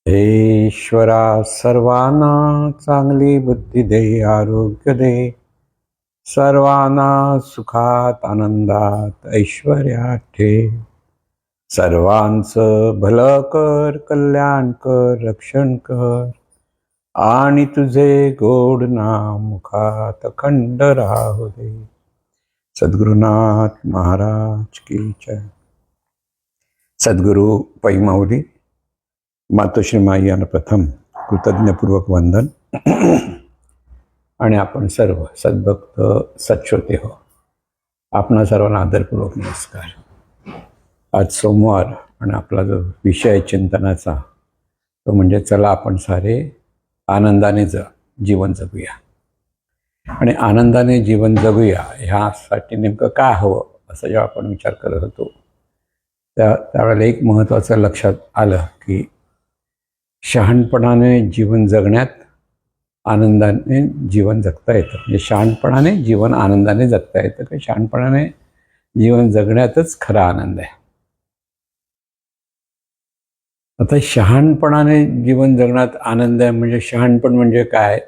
हे ईश्वरा, सर्वांना चांगली बुद्धी दे, आरोग्य दे, सर्वांना सुखात आनंदात ऐश्वर्यात ठेव. सर्वांचं भलं कर, कल्याण कर, रक्षण कर, आणि तुझे गोड नाम मुखात अखंड राहू दे. सद्गुरुनाथ महाराज की जय. सद्गुरु पै माऊली मातोश्री माई यांना प्रथम कृतज्ञपूर्वक वंदन. आणि आपण सर्व सद्भक्त सच्श्रोते हो, आपणा सर्वांना आदरपूर्वक नमस्कार. आज सोमवार आणि आपला जो विषय आहे चिंतनाचा तो म्हणजे चला आपण सारे आनंदाने जीवन जगूया. आणि आनंदाने जीवन जगूया ह्यासाठी नेमकं काय हवं असं जेव्हा आपण विचार करत होतो त्यावेळेला एक महत्त्वाचं लक्षात आलं की शहाणपणाने जीवन जगण्यात आनंदाने जीवन जगता येतं. म्हणजे शहाणपणाने जीवन आनंदाने जगता येतं की शहाणपणाने जीवन जगण्यातच खरा आनंद आहे. आता शहाणपणाने जीवन जगण्यात आनंद आहे म्हणजे शहाणपण म्हणजे काय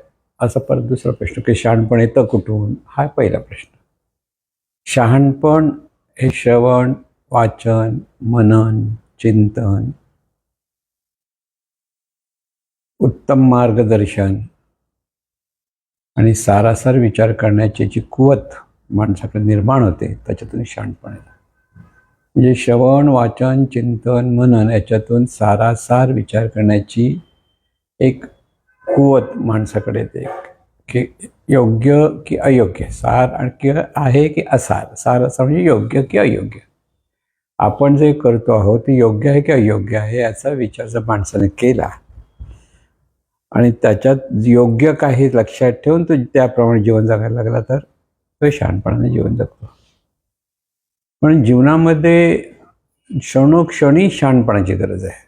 असा परत दुसरा प्रश्न की शहाणपण येतं कुठून, हा पहिला प्रश्न. शहाणपण हे श्रवण, वाचन, मनन, चिंतन, उत्तम मार्गदर्शन आणि सारासार विचार करण्याची जी कुवत माणसाकडे निर्माण होते त्याच्यातून शहाणपण येतं. म्हणजे श्रवण, वाचन, चिंतन, मनन याच्यातून सारासार विचार करण्याची एक कुवत माणसाकडे येते की योग्य की अयोग्य, सार आणि आहे की असार. सार असं म्हणजे योग्य की अयोग्य, आपण जे करतो आहोत ते योग्य आहे की अयोग्य आहे याचा विचार जर माणसाने केला आणि त्याच्यात योग्य काही लक्षात ठेवून तो त्याप्रमाणे जीवन जगायला लागला तर तो शहाणपणाने जीवन जगतो. पण जीवनामध्ये क्षणोक्षणी शहाणपणाची गरज आहे.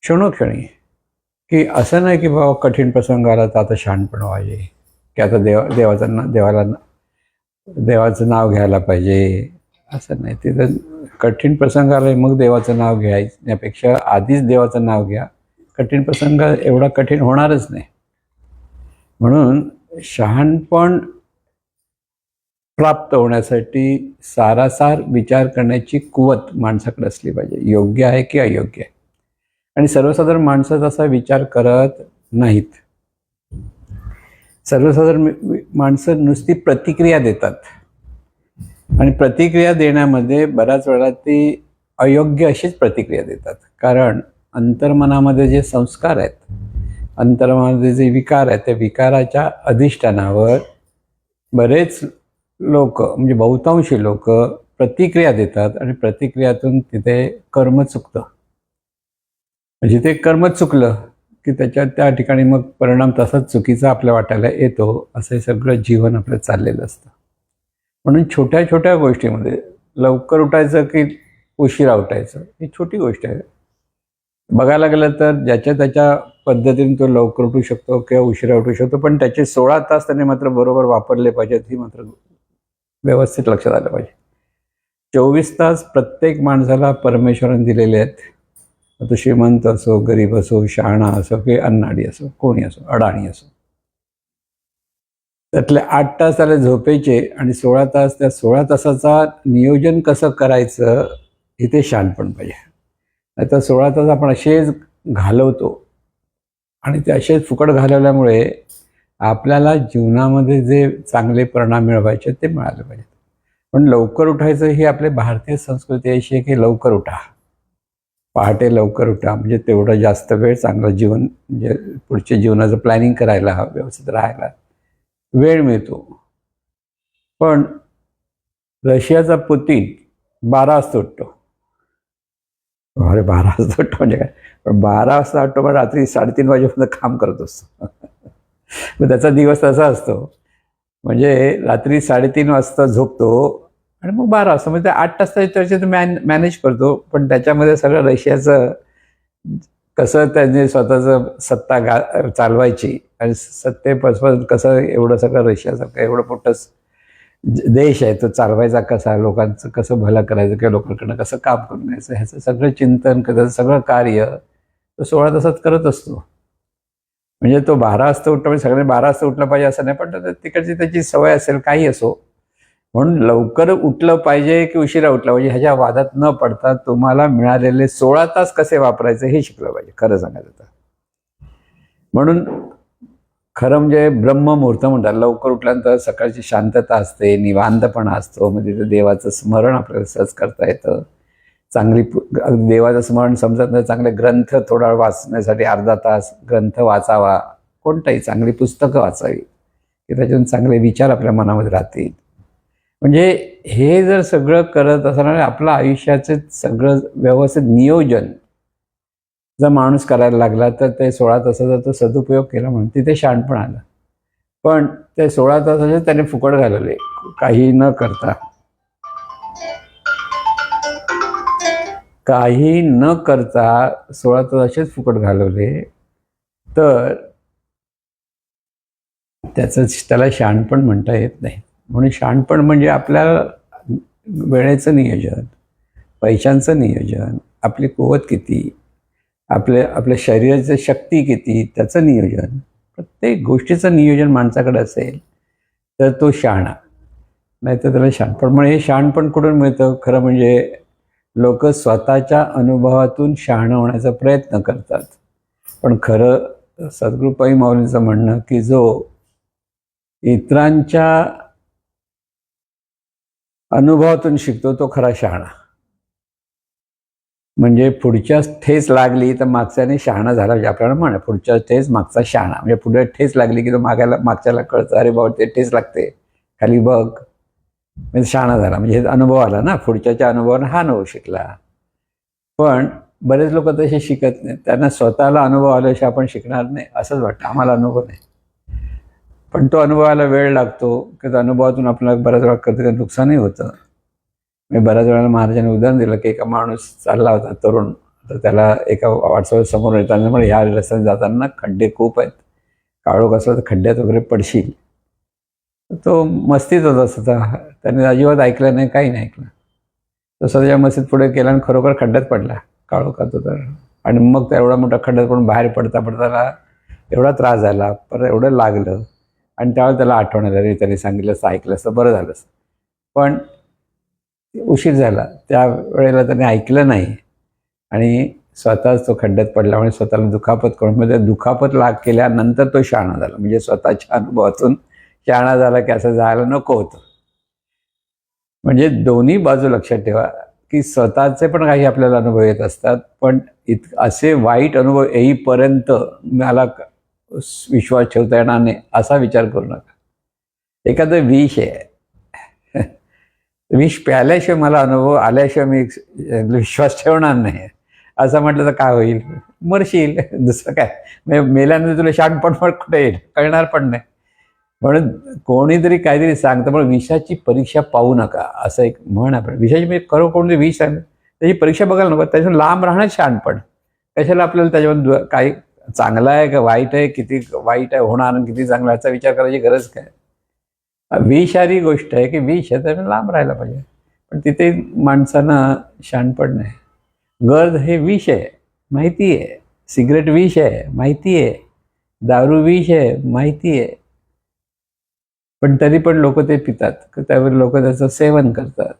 क्षणोक्षणी, की असं नाही की बाबा कठीण प्रसंग आला तर आता शहाणपण पाहिजे, की आता देवाचं नाव घ्यायला पाहिजे, असं नाही. तिथं कठीण प्रसंग आला मग देवाचं नाव घ्यायच्यापेक्षा आधीच देवाचं नाव घ्या. कठीण प्रसंग एवढा कठीण होणारच नाही. म्हणून शहाणपण प्राप्त होण्यासाठी सारासार विचार करण्याची कुवत माणसाकडे असली पाहिजे, योग्य आहे की अयोग्य आहे. आणि सर्वसाधारण माणसं तसा विचार करत नाहीत. सर्वसाधारण माणसं नुसती प्रतिक्रिया देतात आणि प्रतिक्रिया देण्यामध्ये बऱ्याच वेळा ती अयोग्य अशीच प्रतिक्रिया देतात. कारण अंतर्मनामध्ये जे संस्कार आहेत, अंतर्मनामध्ये जे विकार आहेत, त्या विकाराच्या अधिष्ठानावर बरेच लोक म्हणजे बहुतांशी लोक प्रतिक्रिया देतात आणि प्रतिक्रियातून तिथे कर्म चुकतं. जिथे कर्म चुकलं की त्या ठिकाणी मग परिणाम तसाच चुकीचा आपल्या वाटायला येतो. असं सगळं जीवन आपलं चाललेलं असतं. म्हणून छोट्या छोट्या गोष्टीमध्ये लवकर उठायचं की उशिरा उठायचं ही छोटी गोष्ट आहे. बघायला गेलं तर ज्याच्या त्याच्या पद्धतीने तो लवकर उठू शकतो किंवा उशिरा उठू शकतो, पण त्याचे 16 तास त्याने मात्र बरोबर वापरले पाहिजेत, ही मात्र व्यवस्थित लक्षात आलं पाहिजे. 24 तास प्रत्येक माणसाला परमेश्वराने दिलेले आहेत. तो श्रीमंत असो, गरीब असो, शहाणा असो की अन्नाडी असो, कोणी असो, अडाणी असो. त्यातले 8 तास त्याला झोपायचे आणि 16 तास, त्या 16 तासाचा नियोजन कसं करायचं इथे शहाणपण पाहिजे. नाहीतर 16 तास आपण असेच घालवतो आणि ते असेच फुकट घालवल्यामुळे आपल्याला जीवनामध्ये जे चांगले परिणाम मिळवायचे ते मिळाले पाहिजेत. पण लवकर उठायचं ही आपली भारतीय संस्कृती अशी आहे की लवकर उठा, पहाटे लवकर उठा, म्हणजे तेवढं जास्त वेळ चांगलं जीवन म्हणजे पुढच्या जीवनाचं प्लॅनिंग करायला, व्यवस्थित राहायला वेळ मिळतो. पण रशियाचा पुतीन 12 वाजता उठतो. अरे 12 वाजता उठतो म्हणजे काय? पण 12 वाजता उठतो पण रात्री 3:30 वाजेपर्यंत काम करत असतो. मग त्याचा दिवस तसा असतो, म्हणजे रात्री 3:30 वाजता झोपतो आणि मग 12 वाजता म्हणजे 8 तास त्याच्यात मॅनेज करतो. पण त्याच्यामध्ये सगळं रशियाचं कसं त्यांनी स्वतःचं सत्ता चालवायची आणि सत्तेपासून कसं एवढं सगळं रशियासारखं एवढं मोठं देश आहे तो चालवायचा कसा, लोकांचं कसं भलं करायचं किंवा लोकांकडनं कसं काम करून घ्यायचं, ह्याचं सगळं चिंतन, त्याचं सगळं कार्य तो 16 तासात करत असतो. म्हणजे तो 12 वाजता उठला म्हणजे सगळ्यांनी 12 वाजता उठलं पाहिजे असं नाही, पण तिकडची त्याची सवय असेल, काही असो. म्हणून लवकर उठलं पाहिजे की उशिरा उठला पाहिजे ह्याच्या वादात न पडता तुम्हाला मिळालेले 16 तास कसे वापरायचे हे शिकलं पाहिजे, खरं सांगायचं तर. म्हणून खरं म्हणजे ब्रह्ममुहूर्त म्हणतात. लवकर उठल्यानंतर सकाळची शांतता असते, निवांतपणा असतो, म्हणजे देवाचं स्मरण आपल्याला सहज करता येतं. चांगली देवाचं स्मरण समजत नाही, चांगले ग्रंथ थोडा वेळ वाचण्यासाठी अर्धा तास ग्रंथ वाचावा, कोणताही चांगली पुस्तकं वाचावी की त्याच्यातून चांगले विचार आपल्या मनामध्ये राहतील. म्हणजे हे जर सगळं करत असताना आपलं आयुष्याचं सगळं व्यवस्थित नियोजन जर माणूस करायला लागला तर ते 16 तासाचा तो सदुपयोग केला म्हणून तिथे शहाणपण आलं. पण ते 16 तासाचे त्याने फुकट घालवले काही न करता. काही न करता 16 तास असेच फुकट घालवले तर त्याला शहाणपण म्हणता येत नाही. म्हणून शहाणपण म्हणजे आपल्या वेळेचं नियोजन, पैशांचं नियोजन, आपली कुवत किती, आपल्या शरीराची शक्ती किती त्याचं नियोजन, प्रत्येक गोष्टीचं नियोजन माणसाकडे असेल तर तो शहाणा. नाही तर त्याला शहाणपण. म्हणजे हे शहाणपण कुठून मिळतं? खरं म्हणजे लोक स्वतःच्या अनुभवातून शहाणं होण्याचा प्रयत्न करतात. पण खरं सद्गुरू पै माऊलींचं म्हणणं की जो इतरांच्या अनुभवातून शिकतो तो खरा शहाणा. म्हणजे पुढच्या ठेच लागली तर मागच्याने शहाणा झाला, म्हणजे आपल्याला म्हणा पुढच्या ठेच मागचा शहाणा. म्हणजे पुढे ठेच लागली की तो मागच्याला कळतं, अरे बाबा ते ठेच लागते, खाली बघ, म्हणजे शहाणा झाला. म्हणजे हे अनुभव आला ना, पुढच्याच्या अनुभवाने हा अनुभव शिकला. पण बरेच लोक तसे शिकत नाहीत, त्यांना स्वतःला अनुभव आल्याशिवाय आपण शिकणार नाही असंच वाटतं. आम्हाला अनुभव नाही, पण तो अनुभवाला वेळ लागतो की त्या अनुभवातून आपल्याला बऱ्याच वेळा कधी नुकसानही होतं. मी बऱ्याच वेळेला महाराजांनी उदाहरण दिलं की एका माणूस चालला होता तरुण, तर त्याला एका वाटचाल समोर येताना म्हणजे ह्या रस्त्याने जाताना खड्डे खूप आहेत, काळोख असला तर खड्ड्यात वगैरे पडशील. तो मस्तीत होता स्वतः, त्याने अजिबात ऐकलं नाही, काही नाही ऐकलं. तो स्वतःच्या मस्तीत पुढे गेला आणि खरोखर खड्ड्यात पडला, काळोखात होता. आणि मग त्या एवढा मोठा खड्ड्यात पडून बाहेर पडता पडताना एवढा त्रास झाला, परत एवढं लागलं. आणि त्यावेळेला त्याला आठवण आलं, अरे त्याने सांगितलं असतं, ऐकलं असतं बरं झालं असतं. पण उशीर झाला, त्या वेळेला त्याने ऐकलं नाही आणि स्वतःच तो खड्ड्यात पडल्यामुळे स्वतःला दुखापत करून, म्हणजे दुखापत केल्यानंतर तो शहाणा झाला. म्हणजे स्वतःच्या अनुभवातून शहाणा झाला की असं जायला नको होतं. म्हणजे दोन्ही बाजू लक्षात ठेवा की स्वतःचे पण काही आपल्याला अनुभव येत असतात, पण असे वाईट अनुभव येईपर्यंत मला विश्वास ठेवता येणार नाही असा विचार करू नका. एखादं विष आहे, विष प्यायल्याशिवाय मला अनुभव आल्याशिवाय मी विश्वास ठेवणार नाही असं म्हटलं तर काय होईल? मरशील, दुसरं काय. मेल्यानंतर तुला शहाणपण पण कुठे येईल? कळणार पण नाही. म्हणून कोणीतरी काहीतरी सांगतं, पण विषाची परीक्षा पाहू नका असं एक म्हण आपण. विषाची म्हणजे खरं कोणतरी विष सांग त्याची परीक्षा बघायला नको, त्याच्यातून लांब राहणं शहाणपण. कशाला आपल्याला त्याच्यामध्ये काही चांगलं आहे का वाईट आहे, किती वाईट आहे होणार आणि किती चांगलं याचा विचार करायची गरज काय? विषारी गोष्ट आहे की विष आहे त्याने लांब राहायला पाहिजे, पण तिथे माणसांना शहाणपण नाही. गर्द हे विष आहे माहिती आहे, सिगरेट विष आहे माहिती आहे, दारू विष आहे माहिती आहे, पण तरी पण लोक ते पितात, त्यावर लोक त्याचं सेवन करतात.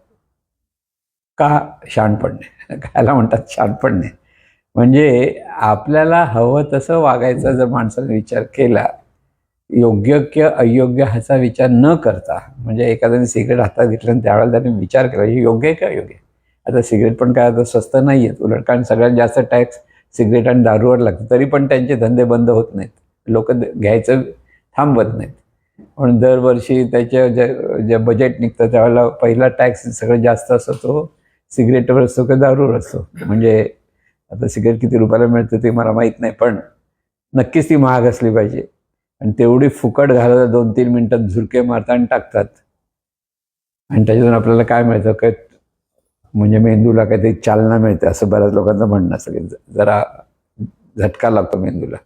का? शहाणपण नाही. कायला म्हणतात शहाणपण नाही? म्हणजे आपल्याला हवं तसं वागायचा जर माणसाने विचार केला, योग्य किंवा अयोग्य ह्याचा विचार न करता, म्हणजे एखाद्याने सिगरेट हातात घेतलं आणि त्यावेळेला त्याने विचार केला हे योग्य आहे का अयोग्य. आता सिगरेट पण काय आता स्वस्त नाही आहेत, उलट कारण सगळ्यात जास्त टॅक्स सिगरेट आणि दारूवर लागतं, तरी पण त्यांचे धंदे बंद होत नाहीत, लोक घ्यायचं थांबवत नाहीत. म्हणून दरवर्षी त्याच्या जे बजेट निघतं त्यावेळेला पहिला टॅक्स सगळ्यात जास्त असतो तो सिगरेटवर असतो का दारूवर असतो. म्हणजे आता सिगरेट किती रुपयाला मिळतं ते मला माहीत नाही, पण नक्कीच ती महाग असली पाहिजे. आणि तेवढी फुकट घालायला 2-3 मिनिटात झुरके मारतात आणि टाकतात. आणि त्याच्यातून आपल्याला काय मिळतं काय, म्हणजे मेंदूला काहीतरी चालना मिळते असं बऱ्याच लोकांचं म्हणणं असतं की जरा झटका लागतो मेंदूला.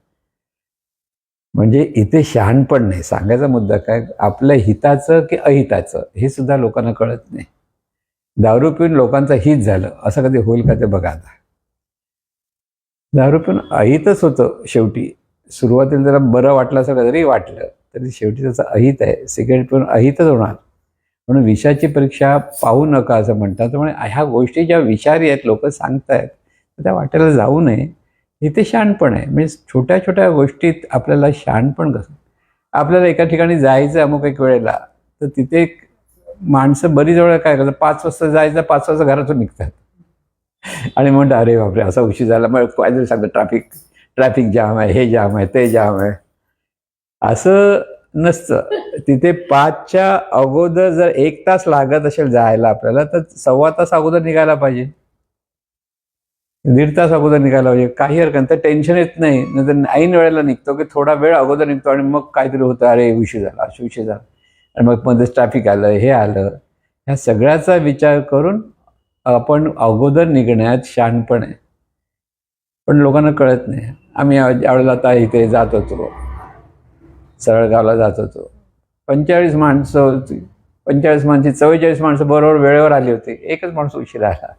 म्हणजे इथे शहाणपण नाही. सांगायचा मुद्दा काय, आपल्या हिताचं की अहिताचं हे सुद्धा लोकांना कळत नाही. दारू पिऊन लोकांचं हित झालं असं कधी होईल का ते बघा आता. दारू पण अहितच होतं शेवटी. सुरुवातीला जरा बरं वाटलं असं जरी वाटलं तरी शेवटी त्याचं अहित आहे. सिगारेट पण अहितच होणार. म्हणून विषाची परीक्षा पाहू नका असं म्हणतात. त्यामुळे ह्या गोष्टी ज्या विषारी आहेत, लोक सांगतायत, त्या वाटेला जाऊ नये. हे ते शहाणपण आहे. म्हणजे छोट्या छोट्या गोष्टीत आपल्याला शहाणपण कसं. आपल्याला एका ठिकाणी जायचं अमुक एक वेळेला, तर तिथे माणसं बरीच वेळा काय करतात, 5 वाजता जायचं, 5 वाजता घरातून निघतात आणि म्हणतात अरे बापरे असा उशीर झाला. मग काय सांगतं ट्रॅफिक जाम आहे, हे जाम आहे, ते जाम आहे. असं नसतं. तिथे 5च्या अगोदर जर 1 तास लागत असेल जायला आपल्याला, तर 1.25 तास अगोदर निघायला पाहिजे, 1.5 तास अगोदर निघायला पाहिजे. काही हरकत नाही, तर टेन्शन येत नाही. नंतर ऐन वेळेला निघतो की थोडा वेळ अगोदर निघतो आणि मग काहीतरी होतं, अरे उशीर झाला, अशी उशीर झाला, आणि मग मध्येच ट्रॅफिक आलं, हे आलं. ह्या सगळ्याचा विचार करून आपण अगोदर निघण्यात शहाणपण आहे. पण लोकांना कळत नाही. आम्ही ज्यावेळेला आता इथे जात होतो, सरळगावला जात होतो, 45 माणसं होती. 45 माणसं, 44 माणसं बरोबर वेळेवर आली होती. एकच माणूस उशिरा आला.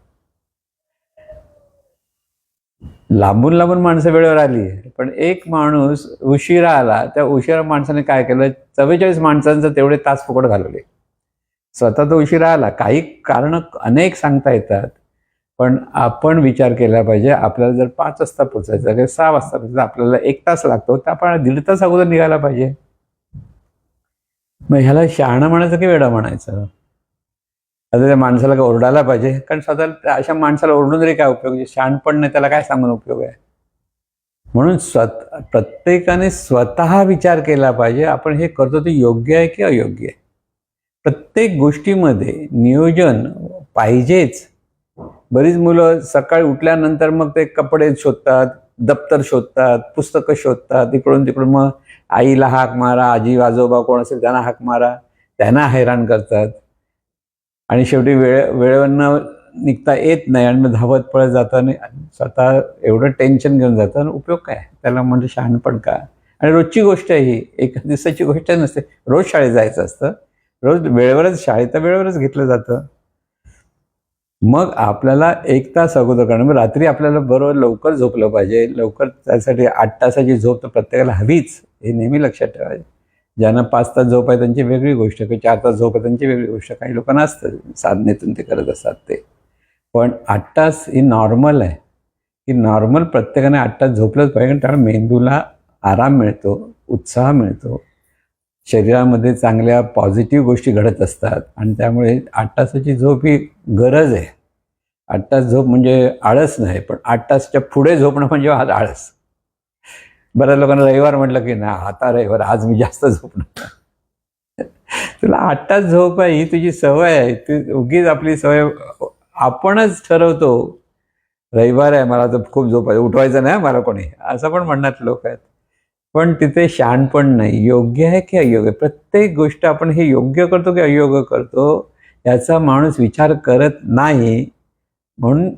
लांबून लांबून माणसं वेळेवर आली, पण एक माणूस उशिरा आला. त्या उशिरा माणसाने काय केलं, 44 माणसांचं तेवढे तास फुकट घालवले. स्वतः तो उशिरा आला. काही कारण अनेक सांगता येतात, पण आपण विचार केला पाहिजे. आपल्याला जर 5 वाजता पोचायचं किंवा 6 वाजता पोचायचं, आपल्याला 1 तास लागतो, तर आपण 1.5 तास अगोदर निघायला पाहिजे. मग ह्याला शहाणं म्हणायचं की वेडं म्हणायचं? आता त्या माणसाला का ओरडायला पाहिजे? कारण स्वतः अशा माणसाला ओरडून तरी काय उपयोग? शहाणपण नाही, त्याला काय सांगून उपयोग आहे? म्हणून प्रत्येकाने स्वतः विचार केला पाहिजे, आपण हे करतो ते योग्य आहे की अयोग्य आहे. प्रत्येक गोष्टीमध्ये नियोजन पाहिजेच. बरीच मुलं सकाळी उठल्यानंतर मग ते कपडे शोधतात, दप्तर शोधतात, पुस्तकं शोधतात, इकडून तिकडून. मग आईला हाक मारा, आजी आजोबा कोण असेल त्यांना हाक मारा, त्यांना हैराण करतात. आणि शेवटी वेळेवरनं निघता येत नाही आणि मग धावत पळत जाताना स्वतः एवढं टेन्शन घेऊन जातं. उपयोग काय त्याला? म्हणजे शहाणपण का? आणि रोजची गोष्ट आहे ही, एका दिवसाची गोष्ट नसते. रोज शाळेत जायचं असतं, रोज वेळेवरच शाळेत वेळेवरच घेतलं जातं. मग आपल्याला 1 तास अगोदर करणं. मग रात्री आपल्याला बरोबर लवकर झोपलं पाहिजे. लवकर, त्यासाठी 8 तासाची झोप तर प्रत्येकाला हवीच, हे नेहमी लक्षात ठेवायचं. ज्यांना 5 तास झोप आहे त्यांची वेगळी गोष्ट, किंवा 4 तास झोप आहे त्यांची वेगळी गोष्ट. काही लोकांना असतं साधनेतून ते करत असतात ते. पण 8 तास ही नॉर्मल आहे, की नॉर्मल प्रत्येकाने 8 तास झोपलंच पाहिजे. कारण त्यामुळे मेंदूला आराम मिळतो, उत्साह मिळतो, शरीरामध्ये चांगल्या पॉझिटिव्ह गोष्टी घडत असतात. आणि त्यामुळे 8 तासाची झोप ही गरज आहे. 8 तास झोप म्हणजे आळस नाही, पण 8 तासच्या पुढे झोपणं म्हणजे आज आळस. बऱ्याच लोकांना रविवार म्हटलं की ना, आता रविवार, आज मी जास्त झोपणार. तुला 8 तास झोप आहे, ही तुझी सवय आहे. ती उगीच आपली सवय आपणच ठरवतो. रविवार आहे, मला तर खूप झोप आहे, उठवायचं नाही मला कोणी, असं पण म्हणणारे लोक आहेत. पण तिथे शहाणपण नाही. योग्य आहे की अयोग्य, प्रत्येक गोष्ट आपण हे योग्य करतो की अयोग्य करतो याचा माणूस विचार करत नाही, म्हणून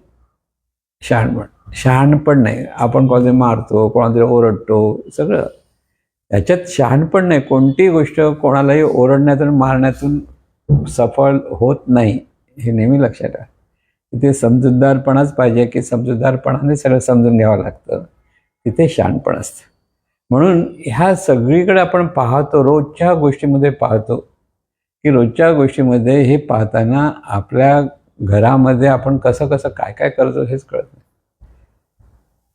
शहाणपण नाही. आपण कोणाला मारतो, कोणाला ओरडतो, सगळं याच्यात शहाणपण नाही. कोणती गोष्ट कोणालाही ओरडण्यातून मारण्यातून सफळ होत नाही, हे नेहमी लक्षात ठेवा. तिथे समजूतदारपणाच पाहिजे, की समजूतदारपणाने सगळं समजून घ्यावं लागतं, तिथे शहाणपण असतं. म्हणून ह्या सगळीकडे आपण पाहतो, रोजच्या गोष्टीमध्ये पाहतो, की रोजच्या गोष्टीमध्ये हे पाहताना आपल्या घरामध्ये आपण कसं कसं काय काय करतो हेच कळत नाही.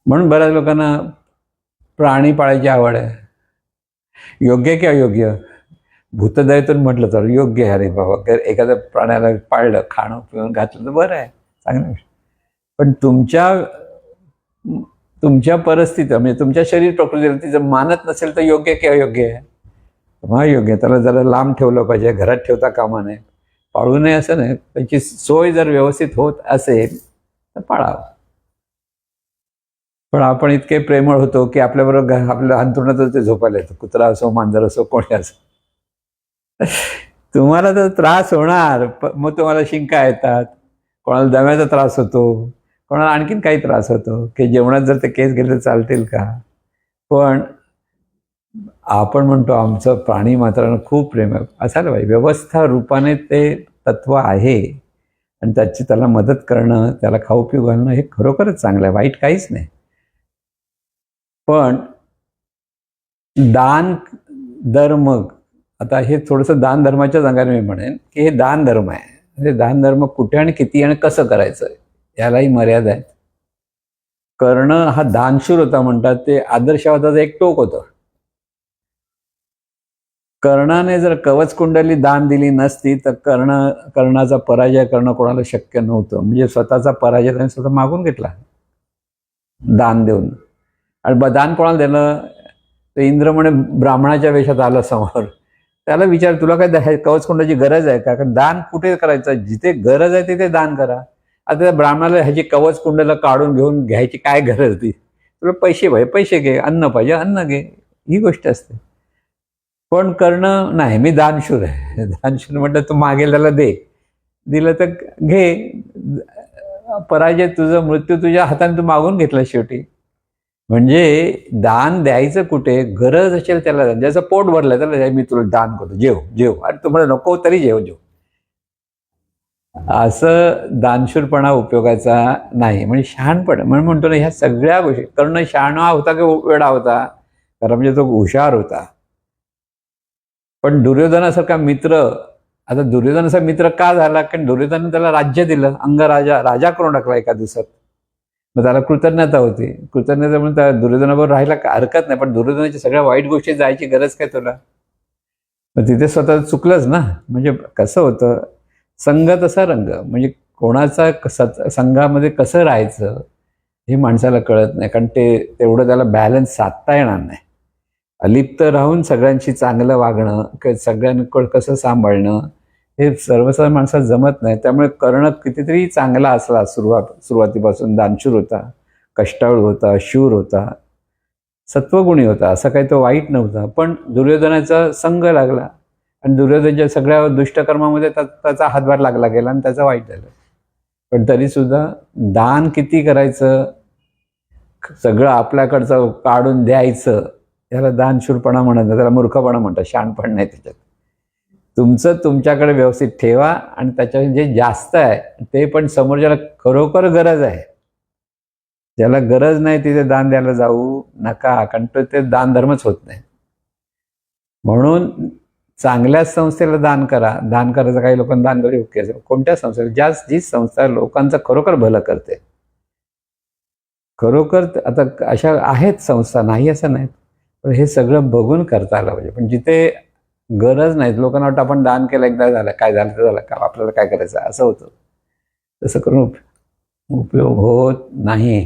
म्हणून बऱ्याच लोकांना प्राणी पाळायची आवड आहे. योग्य की अयोग्य? भूतदयेतून म्हटलं तर योग्य आहे. अरे बाबा, एखाद्या प्राण्याला पाळलं, खाणं पिऊन घातलं तर बरं आहे, चांगलं. पण तुमच्या परिस्थिती, म्हणजे तुमच्या शरीर प्रकृतीला ती जर मानत नसेल तर योग्य की अयोग्य आहे? योग्य. त्याला जरा लांब ठेवलं पाहिजे, घरात ठेवता कामा नये. पाळू नये असं नाही, त्याची सोय जर व्यवस्थित होत असेल तर पाळावं. पण आपण इतके प्रेमळ होतो की आपल्याबरोबर आपल्या अंथरुणातच ते झोपायला येतं, कुत्रा असो, मांजर असो, कोणी असो. तुम्हाला तर त्रास होणार, मग तुम्हाला शिंका येतात, कोणाला दम्याचा त्रास होतो, कोणाला आणखीन काही त्रास होतो, की जेवणात जर ते केस गेले तर चालतील का? पण आपण म्हणतो आमचं प्राणी मात्रांना खूप प्रेम आहे. असायला पाहिजे. व्यवस्था रूपाने ते तत्व आहे आणि त्याला मदत करणं, त्याला खाऊ पिऊ घालणं हे खरोखरच चांगलं आहे, वाईट काहीच नाही. पण दान धर्म, आता हे थोडंसं दान धर्माच्या अंगाने मी म्हणेन की हे दान धर्म आहे. म्हणजे दान धर्म कुठे आणि किती आणि कसं करायचं यालाही मर्यादा आहेत. कर्ण हा दानशूर होता म्हणतात, ते आदर्शवादाचं एक टोक होतं. कर्णाने जर कवच कुंडली दान दिली नसती तर कर्णाचा पराजय करणं कोणाला शक्य नव्हतं. म्हणजे स्वतःचा पराजय त्याने स्वतः मागून घेतला दान देऊन. आणि दान कोणाला दिलं? तर इंद्र म्हणे ब्राह्मणाच्या वेशात आला समोर. त्याला विचार, तुला काय कवच कुंडाची गरज आहे का? कारण दान कुठे करायचं? जिथे गरज आहे तिथे दान करा. आता त्या ब्राह्मणाला ह्याची कवच कुंडला काढून घेऊन घ्यायची काय गरज होती? तुला पैसे पाहिजे पैसे घे, अन्न पाहिजे अन्न घे, ही गोष्ट असते. पण कर्ण नाही, मी दानशूर आहे. दानशूर म्हटलं तू मागेल त्याला दे, दिलं तर घे. पराजय तुझं, मृत्यू तुझ्या हाताने तू मागून घेतला शेवटी. म्हणजे दान द्यायचं कुठे? गरज असेल त्याला. ज्याचं पोट भरलं त्याला मी तुला दान करतो, जेव जेव, आणि तुम्हाला नको तरी जेव जेव. असं दानशूरपणा उपयोगाचा नाही. म्हणजे शहाणपण म्हणून म्हणतो ना, ह्या सगळ्या गोष्टी. कर्ण शहाणा होता की वेडा होता? कारण म्हणजे तो हुशार होता. पण दुर्योधनासारखा मित्र, आता दुर्योधनाचा मित्र का झाला? कारण दुर्योधनाने त्याला राज्य दिलं, राजा करून टाकला एका दिवसात. मग त्याला कृतज्ञता होती. कृतज्ञता म्हणून त्या दुर्योधनाबरोबर राहायला हरकत नाही, पण दुर्योधनाच्या सगळ्या वाईट गोष्टी जायची गरज काय तुला? मग तिथे स्वतः चुकलंच ना. म्हणजे कसं होतं, संघ तसा रंग. म्हणजे कोणाचा संघामध्ये कसं राहायचं हे माणसाला कळत नाही. कारण तेवढं त्याला बॅलन्स साधता येणार नाही. अलिप्त राहून सगळ्यांशी चांगलं वागणं, सगळ्यांकडे कसं सांभाळणं, हे सर्वसाधारण माणसाला जमत नाही. त्यामुळे कर्ण कितीतरी चांगला असला सुरुवातीपासून, दानशूर होता, कष्टाळू होता, शूर होता, सत्वगुणी होता, असं काही तो वाईट नव्हता. पण दुर्योधनाचा संघ लागला आणि दुर्योधनाच्या सगळ्या दुष्टकर्मामध्ये त्याचा हातभार लागला गेला आणि त्याचं वाईट झालं. पण तरीसुद्धा दान किती करायचं, सगळं आपल्याकडचं काढून द्यायचं, याला दानशूरपणा म्हणत नाही, त्याला मूर्खपणा म्हणतात. शहाणपण नाही त्याच्यात. तुमचं तुमच्याकडे व्यवस्थित ठेवा आणि त्याच्या जे जास्त आहे ते पण समोरच्याला खरोखर गरज आहे, ज्याला गरज नाही तिथे दान द्यायला जाऊ नका. कारण ते दान धर्मच होत नाही. म्हणून चांगल्याच संस्थेला दान करा. दान करायचं, काही लोकांना दान करू, कोणत्या संस्थेला? जी संस्था लोकांचं खरोखर भलं करते, खरोखर. आता अशा आहेत संस्था, नाही असं नाही, पण हे सगळं बघून करता आलं पाहिजे. पण जिथे गरज नाही, लोकांना वाटतं आपण दान केलं, एकदा झालं, काय झालं तर झालं, का आपल्याला काय करायचं, असं होतं. तसं करून उपयोग होत नाही.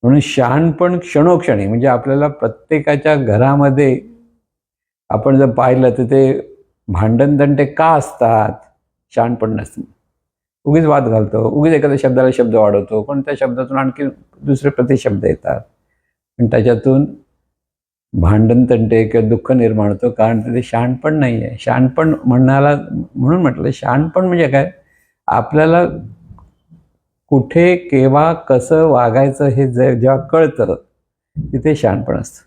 म्हणून शहाणपण क्षणोक्षणी, म्हणजे आपल्याला प्रत्येकाच्या घरामध्ये आपण जर पाहिलं तर ते भांडणतंटे का असतात? शहाणपण नसतं. उगीच वाद घालतो, उगीच एखाद्या शब्दाला शब्द वाढवतो, पण त्या शब्दातून आणखी दुसरे प्रतिशब्द येतात, पण त्याच्यातून भांडणतंटे किंवा दुःख निर्माण होतं. कारण ते शहाणपण नाही आहे. शहाणपण म्हणून म्हटलं, शहाणपण म्हणजे काय? आपल्याला कुठे, केव्हा, कसं वागायचं हे जेव्हा कळतं तिथे शहाणपण असतं.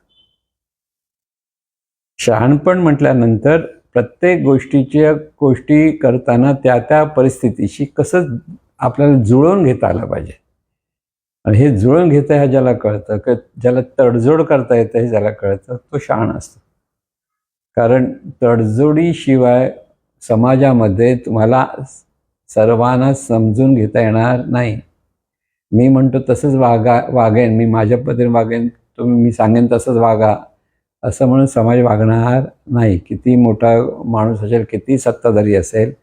शहाणपण म्हटल्यानंतर प्रत्येक गोष्टी करताना त्या परिस्थितीशी कसं आपल्याला जुळवून घेता आलं पाहिजे. आणि हे जुळवून घेता ह्या ज्याला कळतं, ज्याला तडजोड करता येतं हे ज्याला कळतं, तो शहाणा असतो. कारण तडजोडीशिवाय समाजामध्ये तुम्हाला सर्वांना समजून घेता येणार नाही. मी म्हणतो तसंच वागेन, मी माझ्या पद्धतीने वागेन, मी सांगेन तसंच वागा, असं म्हणून समाज वागणार नाही. किती मोठा माणूस असेल, किती सत्ताधारी असेल,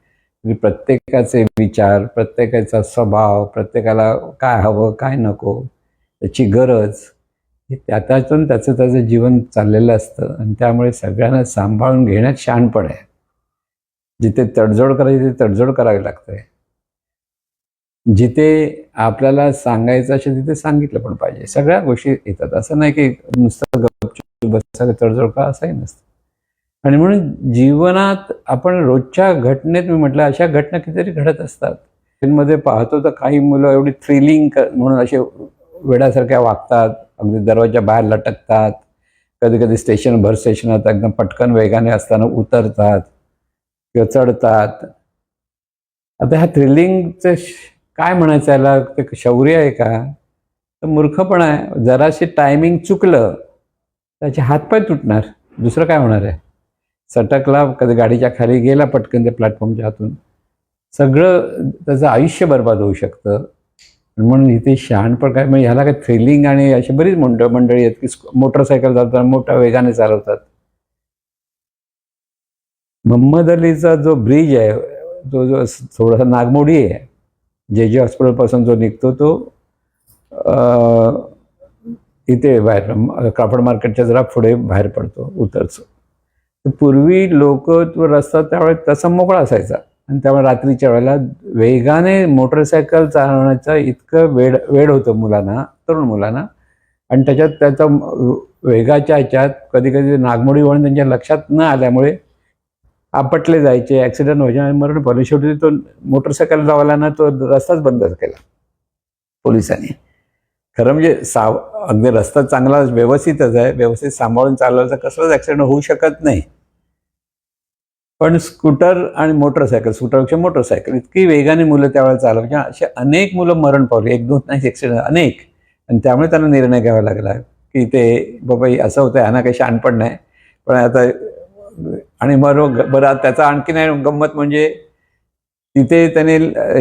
प्रत्येकाचे विचार, प्रत्येकाचा स्वभाव, प्रत्येकाला काय हवं काय नको, त्याची गरज, हे त्यातून त्याचं जीवन चाललेलं असतं. आणि त्यामुळे सगळ्यांना सांभाळून घेण्यात शहाणपण आहे. जिथे तडजोड करायची तिथे तडजोड करावी लागते. जिथे आपल्याला सांगायचं असेल तिथे सांगितलं पण पाहिजे. सगळ्या गोष्टी येतात. असं नाही की नुसतं गपचूप बसा तडजोड का, असंही नसतं. आणि म्हणून जीवनात आपण रोजच्या घटनेत, मी म्हटलं अशा घटना कितीतरी घडत असतात. मध्ये पाहतो तर काही मुलं एवढी थ्रिलिंग म्हणून असे वेड्यासारख्या वागतात, अगदी दरवाजा बाहेर लटकतात, कधी कधी भर स्टेशनात एकदम पटकन वेगाने असताना उतरतात किंवा चढतात. आता ह्या थ्रिलिंगचं काय म्हणायचं, याला ते शौर्य आहे का? तर मूर्खपणा आहे. जराशी टायमिंग चुकलं त्याचे हातपाय तुटणार, दुसरं काय होणार आहे. सटकला, कधी गाडीच्या खाली गेला पटकन त्या प्लॅटफॉर्मच्या हातून, सगळं त्याचं आयुष्य बर्बाद होऊ शकतं. म्हणून इथे शहाणपण काय, म्हणजे ह्याला काय थ्रिलिंग आणि अशी बरीच मंडळी आहेत की मोटरसायकल चालवतात, मोठ्या वेगाने चालवतात. मोहम्मद अलीचा जो ब्रिज आहे, तो जो थोडासा नागमोडी आहे, जे हॉस्पिटलपासून जो निघतो तो इथे बाहेर कापड मार्केटच्या जरा पुढे बाहेर पडतो, उतरतो. पूर्वी लोक तो रस्ता त्यावेळेस तसा मोकळा असायचा आणि त्यामुळे रात्रीच्या वेळेला वेगाने मोटरसायकल चालवण्याचं इतकं वेड होतं मुलांना, तरुण मुलांना. आणि त्याच्यात त्याचा वेगाच्या ह्याच्यात कधी कधी नागमोडी वळून त्यांच्या लक्षात न आल्यामुळे आपटले जायचे, ॲक्सिडेंट व्हायचे आणि मरण पावले. शेवटी तो मोटरसायकल लावायला तो रस्ताच बंद केला पोलिसांनी. खरं म्हणजे अगदी रस्ता चांगला व्यवस्थितच आहे, व्यवस्थित सांभाळून चालवायचा, कसलाच ॲक्सिडेंट होऊ शकत नाही. पण स्कूटर आणि मोटरसायकल, स्कूटरपेक्षा मोटरसायकल इतकी वेगाने मुलं त्यावेळेला चालवायची, असे अनेक मुलं मरण पावली, 1-2 नाही ॲक्सिडेंट अनेक. आणि त्यामुळे त्यांना निर्णय घ्यावा लागला की ते बाबा असं होतं, ह्यांना काही शहाणपण नाही. पण आता आणि बरं त्याचा आणखी नाही गंमत म्हणजे तिथे त्याने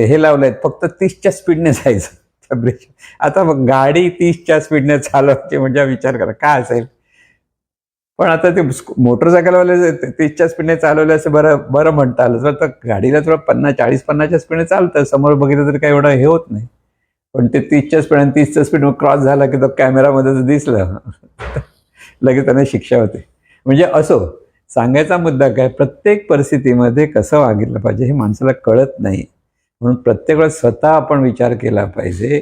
हे लावलं आहे, फक्त 30च्या स्पीडने जायचं त्या ब्रिज. आता मग गाडी 30च्या स्पीडने चालवायची म्हणजे विचार करा काय असेल. पण आता ते मोटरसायकलवाले 30च्या स्पीडने चालवले असं बरं म्हणता आलं तर गाडीला थोडं 40-50च्या स्पीडने चालतं, समोर बघितलं तरी काही एवढं हे होत नाही. पण ते 30च्या स्पीड 30च्या स्पीड क्रॉस झाला की तो कॅमेरामध्ये जर दिसलं लगेच त्यांना शिक्षा होते. म्हणजे असो, सांगायचा मुद्दा काय, प्रत्येक परिस्थितीमध्ये कसं वागितलं पाहिजे हे माणसाला कळत नाही. म्हणून प्रत्येक वेळेस स्वतः आपण विचार केला पाहिजे,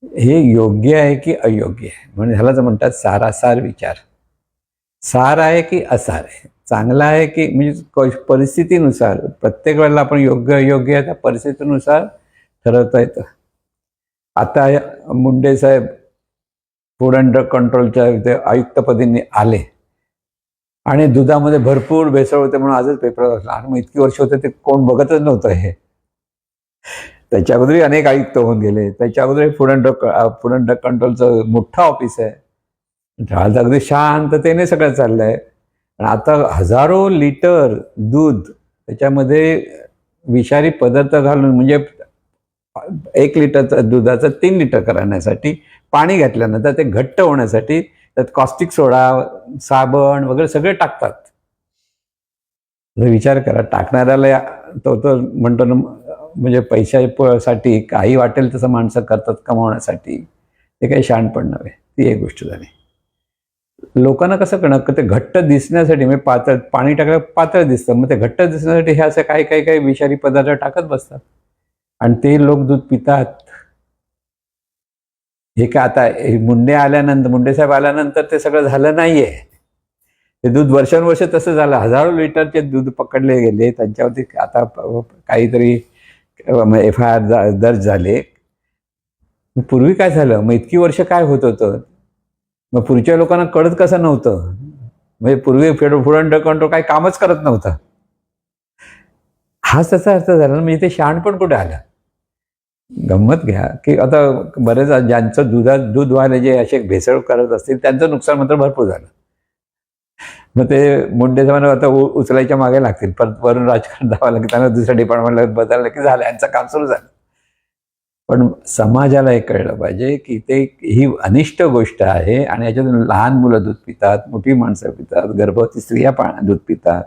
हे योग्य आहे की अयोग्य आहे. म्हणजे ह्यालाच म्हणतात सारासार विचार. सार आहे की असार आहे, चांगला आहे की, म्हणजे परिस्थितीनुसार प्रत्येक वेळेला आपण योग्य अयोग्य आहे त्या परिस्थितीनुसार ठरवता येतं. आता मुंडे साहेब फूड अँड ड्रग कंट्रोलच्या इथे आयुक्तपदी आले आणि दुधामध्ये भरपूर भेसळ होते म्हणून आजच पेपर वाचला. आणि मग इतकी वर्ष होते ते कोण बघतच नव्हतं हे. त्याच्या अगोदरही अनेक आयुक्त होऊन गेले, त्याच्या अगोदरही फूड अँड ड्रग कंट्रोलचं मोठं ऑफिस आहे. आज अगदी शांततेने सगळं चाललंय. आणि आता हजारो लिटर दूध त्याच्यामध्ये विषारी पदार्थ घालून, म्हणजे 1 लिटर दुधाचं 3 लिटर करण्यासाठी पाणी घातल्यानंतर ते घट्ट होण्यासाठी त्यात कॉस्टिक सोडा, साबण वगैरे सगळे टाकतात. विचार करा, टाकणाऱ्याला तो म्हणतो ना, म्हणजे पैशासाठी काही वाटेल तसं माणसं करतात कमावण्यासाठी. ते काही शहाणपण नव्हे, ती एक गोष्ट झाली. लोकांना कसं कळणार, ते घट्ट दिसण्यासाठी, म्हणजे पातळ पाणी टाकलं पातळ दिसतं, मग ते घट्ट दिसण्यासाठी हे असं काही विषारी पदार्थ टाकत बसतात आणि ते लोक दूध पितात. हे काय आता मुंडे साहेब आल्यानंतर ते सगळं झालं नाहीये. ते दूध वर्षानुवर्ष तसं झालं, हजारो लिटरचे दूध पकडले गेले, त्यांच्यावरती आता काहीतरी FIR दर्ज झाले. पूर्वी काय झालं, मग इतकी वर्ष काय होत होतं, मग पुढच्या लोकांना कळत कसं नव्हतं. म्हणजे पूर्वी फूड अँड ड्रग कंट्रोल काही कामच करत नव्हतं. हाच त्याचा अर्थ झाला ना. म्हणजे ते शहाणपण कुठे आलं. गंमत घ्या की आता बरेच ज्यांचं दूधवाले जे असे भेसळ करत असतील त्यांचं नुकसान मात्र भरपूर झालं. मग ते मुंडे साहेबांना आता उचलायच्या मागे लागतील, परत वरून राजकारण धावा लागेल, त्यांना दुसऱ्या डिपार्टमेंटला बदललं की झालं, यांचं काम सुरू झालं. पण समाजाला हे कळलं पाहिजे की ते ही अनिष्ट गोष्ट आहे आणि याच्यातून लहान मुलं दूध पितात, मोठी माणसं पितात, गर्भवती स्त्रिया दूध पितात,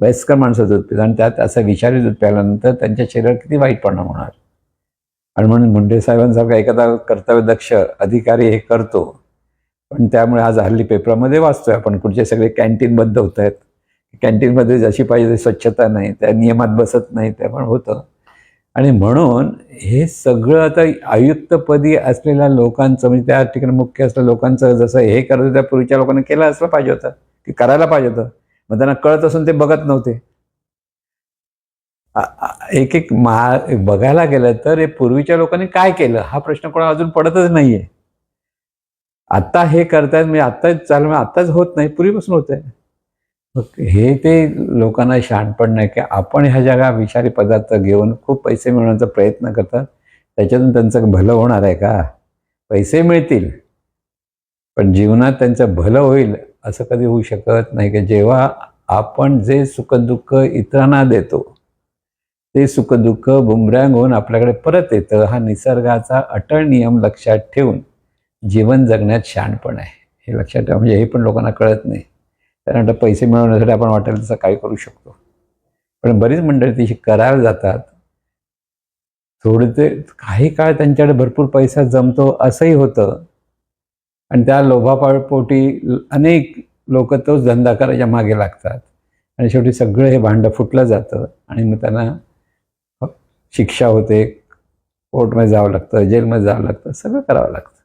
वयस्कर माणसं दूध पितात आणि त्यात असं विषारी दूध प्यायल्यानंतर त्यांच्या शरीरावर किती वाईट परिणाम होणार. आणि म्हणून मुंडे साहेबांसारखा एखादा कर्तव्यदक्ष अधिकारी हे करतो. पण त्यामुळे आज हल्ली पेपरामध्ये वाचतोय आपण, कुठचे सगळे कॅन्टीन बंद होत आहेत, कॅन्टीनमध्ये जशी पाहिजे स्वच्छता नाही, त्या नियमात बसत नाही, ते पण होतं. आणि म्हणून हे सगळं आता आयुक्तपदी असलेल्या लोकांचं, म्हणजे त्या ठिकाणी मुख्य असलेल्या लोकांचं जसं हे करत होतं त्या पूर्वीच्या लोकांना केलं असलं पाहिजे होतं, की करायला पाहिजे होतं. मग त्यांना कळत असून ते बघत नव्हते. एक बघायला गेलं तर हे पूर्वीच्या लोकांनी काय केलं हा प्रश्न कोणा अजून पडतच नाहीये. आता हे करतायत, म्हणजे आत्ताच चालू, आत्ताच होत नाही, पूर्वीपासून होत आहे. हे ते लोकांना शहाणपण नाही की आपण ह्या जगा विषारी पदार्थ घेऊन खूप पैसे मिळवण्याचा प्रयत्न करतात, त्याच्यातून त्यांचं भलं होणार आहे का. पैसे मिळतील पण जीवनात त्यांचं भलं होईल असं कधी होऊ शकत नाही की जेव्हा आपण जे सुखदुःख इतरांना देतो ते सुखदुःख बुमरँग होऊन आपल्याकडे परत येतं. हा निसर्गाचा अटळ नियम लक्षात ठेवून जीवन जगण्यात शहाणपण आहे, हे लक्षात ठेवा. म्हणजे हे पण लोकांना कळत नाही. त्यानंतर पैसे मिळवण्यासाठी आपण वाटेल तसं काही करू शकतो, पण बरीच मंडळी तशी करायला जातात. थोडे ते काही काळ त्यांच्याकडे भरपूर पैसा जमतो असंही होतं, आणि त्या लोभापोटी अनेक लोक तोच धंदा करायच्या मागे लागतात, आणि शेवटी सगळं हे भांडं फुटलं जातं, आणि मग त्यांना शिक्षा होते, कोर्टमध्ये जावं लागतं, जेलमध्ये जावं लागतं, सगळं करावं लागतं.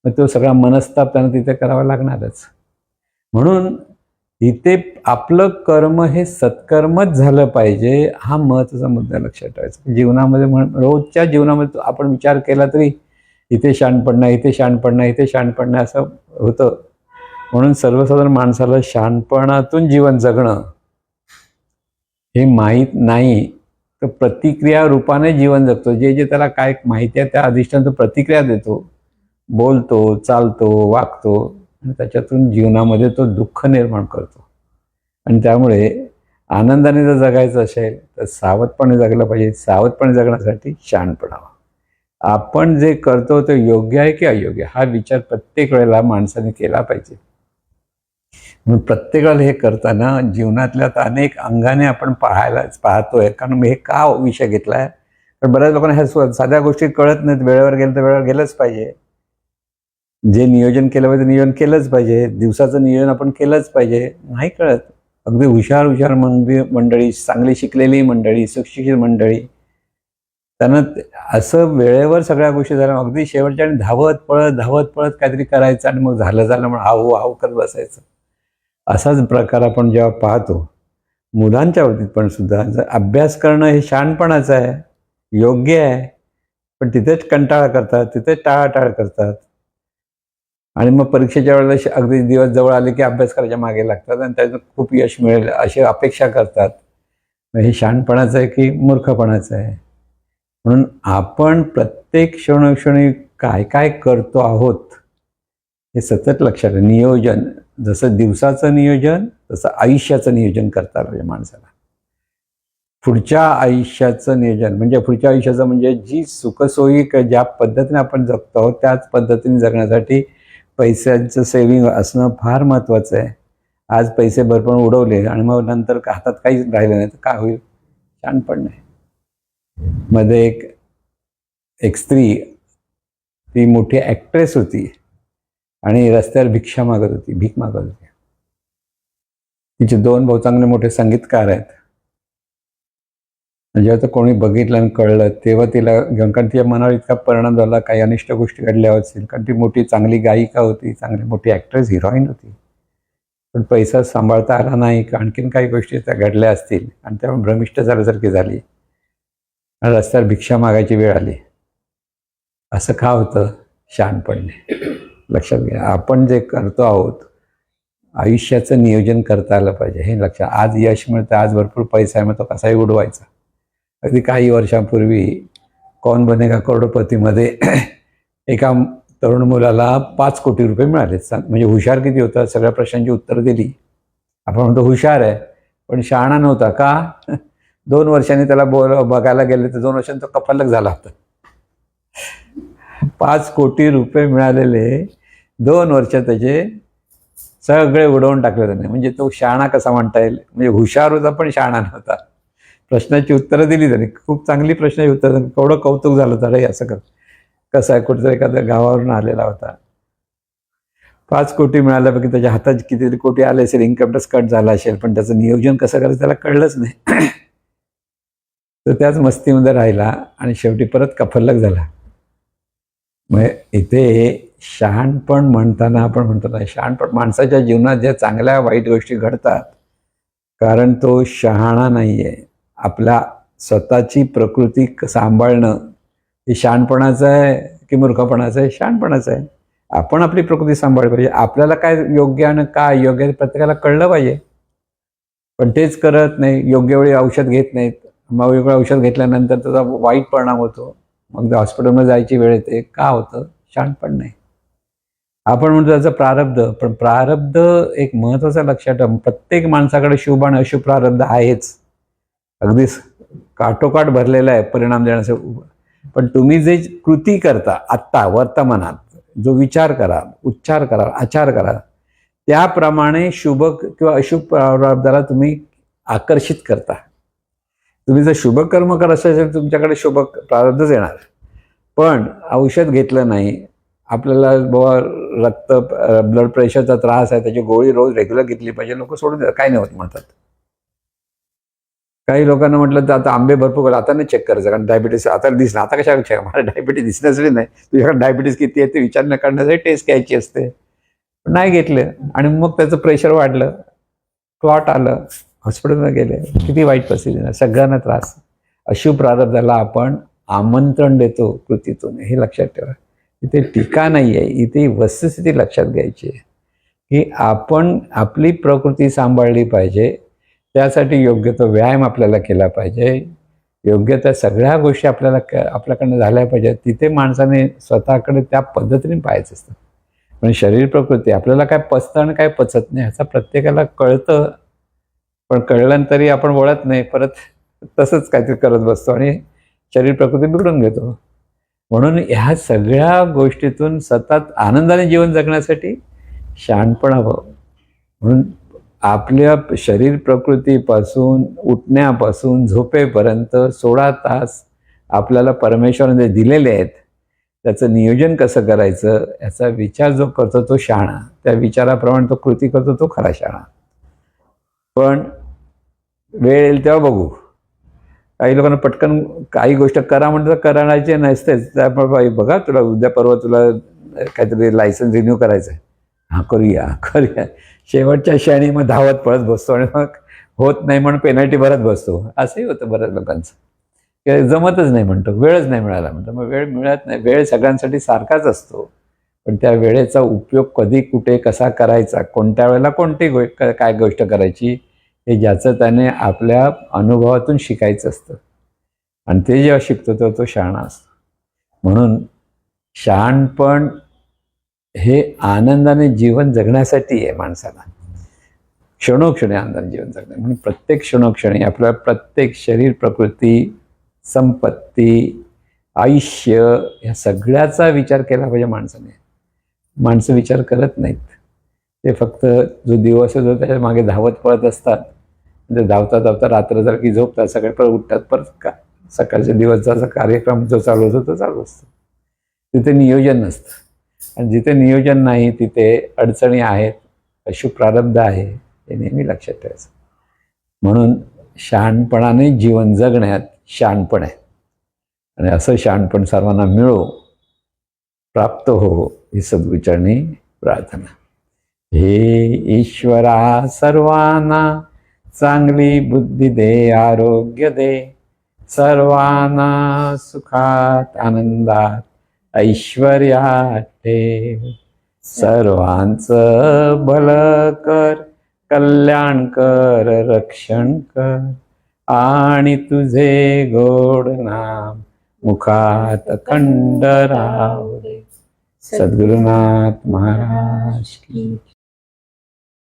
मग तो सगळा मनस्ताप त्यांना तिथे करावा लागणारच. म्हणून इथे आपलं कर्म हे सत्कर्मच झालं पाहिजे, हा महत्त्वाचा मुद्दा लक्षात ठेवायचा. जीवनामध्ये रोजच्या जीवनामध्ये आपण विचार केला तरी इथे शहाणपण नाही, इथे शहाणपण नाही, इथे शहाणपण नाही असं होतं. म्हणून सर्वसाधारण माणसाला शहाणपणातून जीवन जगणं हे माहीत नाही, तर प्रतिक्रिया रूपाने जीवन जगतो. जे जे त्याला काय माहिती आहे त्या अधिष्ठानाचं प्रतिक्रिया देतो, बोलतो, चालतो, वागतो, आणि त्याच्यातून जीवनामध्ये तो दुःख निर्माण करतो. आणि त्यामुळे आनंदाने जर जगायचं असेल तर सावधपणे जगलं पाहिजे. सावधपणे जगण्यासाठी शहाणपण हवं. आपण जे करतो ते योग्य आहे की अयोग्य हा विचार प्रत्येक वेळेला माणसाने केला पाहिजे. म्हणून प्रत्येक वेळेला हे करताना जीवनातल्या अनेक अंगाने आपण पाहतोय. कारण मी हे का विषय घेतला आहे, तर बऱ्याच लोकांना ह्या साध्या गोष्टी कळत नाहीत. वेळेवर गेलं तर वेळेवर गेलंच पाहिजे, जे नियोजन केलं पाहिजे नियोजन केलंच पाहिजे, दिवसाचं नियोजन आपण केलंच पाहिजे, नाही कळत. अगदी हुशार मंडळी, चांगली शिकलेली मंडळी, सुशिक्षित मंडळी, त्यांना असं वेळेवर सगळ्या गोष्टी झाल्या, अगदी शेवटच्या आणि धावत पळत काहीतरी करायचं, आणि मग झालं म्हणून हाऊ करत बसायचं. असाच प्रकार आपण जेव्हा पाहतो मुलांच्या बाबतीत पण सुद्धा, अभ्यास करणं हे शहाणपणाचं आहे, योग्य आहे, पण तिथेच कंटाळा करतात, तिथेच टाळाटाळ करतात, आणि मग परीक्षेच्या वेळेला अगदी दिवस जवळ आले की अभ्यास करायच्या मागे लागतात, आणि त्यातून खूप यश मिळेल अशी अपेक्षा करतात. हे शहाणपणाचं आहे की मूर्खपणाचं आहे? म्हणून आपण प्रत्येक क्षणोक्षणी काय काय करतो आहोत हे सतत लक्षात. नियोजन, जसं दिवसाचं नियोजन तसं आयुष्याचं नियोजन करता आलं पाहिजे माणसाला. पुढच्या आयुष्याचं नियोजन म्हणजे जी सुखसोयी ज्या पद्धतीने आपण जगतो आहोत त्याच पद्धतीने जगण्यासाठी पैशांचं सेव्हिंग असणं फार महत्त्वाचं आहे. आज पैसे भरपूर उडवले आणि मग नंतर हातात काहीच राहिलं नाही तर काय होईल? शहाणपण नाही. मध्ये एक स्त्री, ती मोठी ॲक्ट्रेस होती आणि रस्त्यावर भीक मागत होती. तिचे 2 भाऊ चांगले मोठे संगीतकार आहेत. जेव्हा तर कोणी बघितलं आणि कळलं तेव्हा तिला घेऊन, कारण तिच्या मनावर इतका परिणाम झाला, काही अनिष्ट गोष्टी घडल्या असतील, कारण ती मोठी चांगली गायिका होती, चांगली मोठी ॲक्ट्रेस, हिरोईन होती, पण पैसा सांभाळता आला नाही, आणखीन काही गोष्टी त्या घडल्या असतील, आणि त्यामुळे भ्रमिष्ट झाल्यासारखी झाली आणि रस्त्यावर भिक्षा मागायची वेळ आली. असं का होतं? शहाणपणे. लक्षात घ्या, आपण जे करतो आहोत आयुष्याचं नियोजन करता आलं पाहिजे हे लक्षात. आज यश मिळतं, आज भरपूर पैसा आहे, मग तो कसाही उडवायचा. अगदी काही वर्षांपूर्वी कौन बनेगा करोडपतीमध्ये एका तरुण मुलाला 5 कोटी रुपये मिळाले. म्हणजे हुशार किती होता, सगळ्या प्रश्नांची उत्तरं दिली. आपण म्हणतो हुशार आहे, पण शहाणा नव्हता. का? 2 वर्षांनी त्याला बघायला गेले तर 2 वर्षांनी तो कफल्लक झाला होता. 5 कोटी रुपये मिळालेले 2 वर्षात त्याचे सगळे उडवून टाकले त्याने. म्हणजे तो शहाणा कसा म्हणता येईल? म्हणजे हुशार होता पण शहाणा नव्हता. प्रश्नाची उत्तरं दिली त्याने, खूप चांगली प्रश्नाची उत्तरं. केवढं कौतुक झालं तर रे, असं कसं आहे, कुठेतरी एखाद्या गावावरून आलेला होता. 5 कोटी मिळाल्यापैकी त्याच्या हातात कितीतरी कोटी आले असेल, इन्कम टॅक्स कट झाला असेल, पण त्याचं नियोजन कसं करायचं त्याला कळलंच नाही. तर त्याच मस्तीमध्ये राहिला आणि शेवटी परत कफल्लक झाला. मग इथे शहाणपण म्हणताना आपण म्हणतो ना, शहाणपण माणसाच्या जीवनात ज्या चांगल्या वाईट गोष्टी घडतात, कारण तो शहाणा नाही आहे. आपला स्वतःची प्रकृती सांभाळणं हे शहाणपणाचं आहे की मूर्खपणाचं आहे? शहाणपणाचं आहे. आपण आपली प्रकृती सांभाळली पाहिजे. आपल्याला काय योग्य आणि काय अयोग्य आहे प्रत्येकाला कळलं पाहिजे, पण तेच करत नाही. योग्य वेळी औषध घेत नाहीत, मग वेगळं औषध घेतल्यानंतर त्याचा वाईट परिणाम होतो, मग हॉस्पिटलमध्ये जायची वेळ येते. का होतं? शहाणपण नाही. आपण म्हणतो त्याचं प्रारब्ध, पण प्रारब्ध एक महत्वाचं लक्षात ठेवा, प्रत्येक माणसाकडे शुभ आणि अशुभ प्रारब्ध आहेच, अगदी काठोकाठ भरलेला आहे परिणाम देण्याचं. पण तुम्ही जे कृती करता आत्ता वर्तमानात, जो विचार करा, उच्चार करा, आचार करा, त्याप्रमाणे शुभ किंवा अशुभ प्रारब्धाला तुम्ही आकर्षित करता. तुम्ही जर शुभ कर्म करत असेल तुमच्याकडे शुभ प्रारब्धच येणार. पण औषध घेतलं नाही, आपल्याला बाबा रक्त ब्लड प्रेशरचा त्रास आहे, त्याची गोळी रोज रेग्युलर घेतली पाहिजे, लोक सोडून देतात, काय नाही होत म्हणतात. काही लोकांना म्हटलं तर आता आंबे भरपूर, आता नाही चेक करायचं, कारण डायबिटीस आता दिसलं, आता कशा चेक, मला डायबिटीस दिसण्यासाठी नाही, तुझ्याकडे डायबिटीस किती आहे ते विचार न करण्यासाठी टेस्ट घ्यायची असते. नाही घेतले आणि मग त्याचं प्रेशर वाढलं, क्लॉट आलं, हॉस्पिटलला गेले, किती वाईट परिस्थिती, सगळ्यांना त्रास. अशुभ प्रारब्धाला आपण आमंत्रण देतो कृतीतून, हे लक्षात ठेवा. इथे टीका नाही आहे, इथे वस्तुस्थिती लक्षात घ्यायची आहे की आपण आपली प्रकृती सांभाळली पाहिजे. त्यासाठी योग्य तो व्यायाम आपल्याला केला पाहिजे, योग्य त्या सगळ्या गोष्टी आपल्याकडनं झाल्या पाहिजेत. तिथे माणसाने स्वतःकडे त्या पद्धतीने पाहायचं असतं. पण शरीर प्रकृती आपल्याला काय पचतं आणि काय पचत नाही ह्याचा प्रत्येकाला कळतं, पण कळल्यानंतरही आपण वळत नाही, परत तसंच काहीतरी करत बसतो आणि शरीर प्रकृती बिघडून घेतो. म्हणून ह्या सगळ्या गोष्टीतून सतत आनंदाने जीवन जगण्यासाठी शहाणपण हवं. म्हणून आपल्या शरीर प्रकृतीपासून उठण्यापासून झोपेपर्यंत 16 तास आपल्याला परमेश्वराने दिलेले आहेत. त्याचं नियोजन कसं करायचं याचा विचार जो करतो तो शहाणा, त्या विचाराप्रमाणे तो कृती करतो तो खरा शहाणा. पण वेळ येईल तेव्हा बघू. काही लोकांना पटकन काही गोष्ट करा म्हणतात, करायचे नसतेच. त्यामुळे बघा तुला उद्या परवा तुला काहीतरी लायसन्स रिन्यू करायचं आहे, हां करूया, शेवटच्या क्षणी मग धावत पळत बसतो आणि मग होत नाही म्हणून पेनल्टी भरत बसतो. असंही होतं बऱ्याच लोकांचं, जमतच नाही म्हणतो, वेळच नाही मिळाला म्हणतो. मग वेळ मिळत नाही, वेळ सगळ्यांसाठी सारखाच असतो, पण त्या वेळेचा उपयोग कधी कुठे कसा करायचा, कोणत्या वेळेला कोणती काय गोष्ट करायची, हे ज्याचं त्याने आपल्या अनुभवातून शिकायचं असतं. आणि ते जेव्हा शिकतो तेव्हा तो शहाणा असतो. म्हणून शहाणपण हे आनंदाने जीवन जगण्यासाठी आहे माणसाला, क्षणोक्षणी आनंदाने जीवन जगणे. म्हणून प्रत्येक क्षणोक्षणी आपल्या प्रत्येक शरीर प्रकृती, संपत्ती, आयुष्य या सगळ्याचा विचार केला पाहिजे माणसाने. माणसं विचार करत नाहीत, ते फक्त जो दिवस होतो त्याच्या मागे धावत पळत असतात. म्हणजे धावता धावता रात्र झाली की झोपतात, सकाळी परत उठतात, परत सकाळच्या दिवसाचा कार्यक्रम जो चालू होतो तो चालू असतो. तिथे नियोजन नसतं, आणि जिथे नियोजन नाही तिथे अडचणी आहेत, अशुभ प्रारब्ध आहे, हे नेहमी लक्षात ठेवायचं. म्हणून शहाणपणाने जीवन जगण्यात शहाणपण आहे, आणि असं शहाणपण सर्वांना मिळो, प्राप्त हो, ही सद्विचारणी प्रार्थना. हे ईश्वरा सर्वांना चांगली बुद्धी दे, आरोग्य दे, सर्वांना सुखात आनंदात ऐश्वर्यात ठेव, सर्वांचं भलं कर, कल्याण कर, रक्षण कर, आणि तुझे गोड नाम मुखात अखंड राहू दे. सद्गुरुनाथ महाराज की